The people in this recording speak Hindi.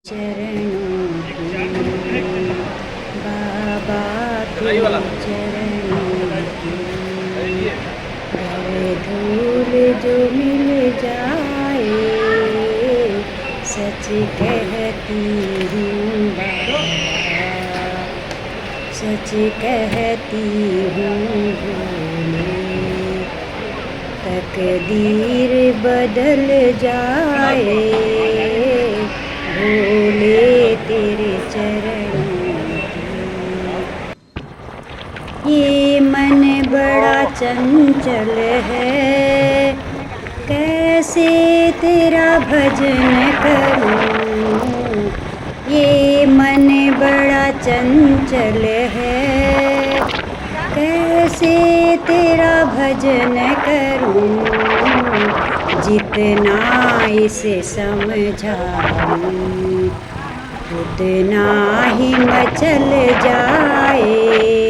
चरणों की बाबा के चरणों की घर धूल जो मिल जाए सच कहती हूँ बाबा, सच कहती हूँ भोले, तकदीर बदल जाए भोले तेरे चरणों की। ये मन बड़ा चंचल है, कैसे तेरा भजन करूं। ये मन बड़ा चंचल है, कैसे तेरा भजन करूं। जितना इसे समझाऊं उतना ही मचल जाए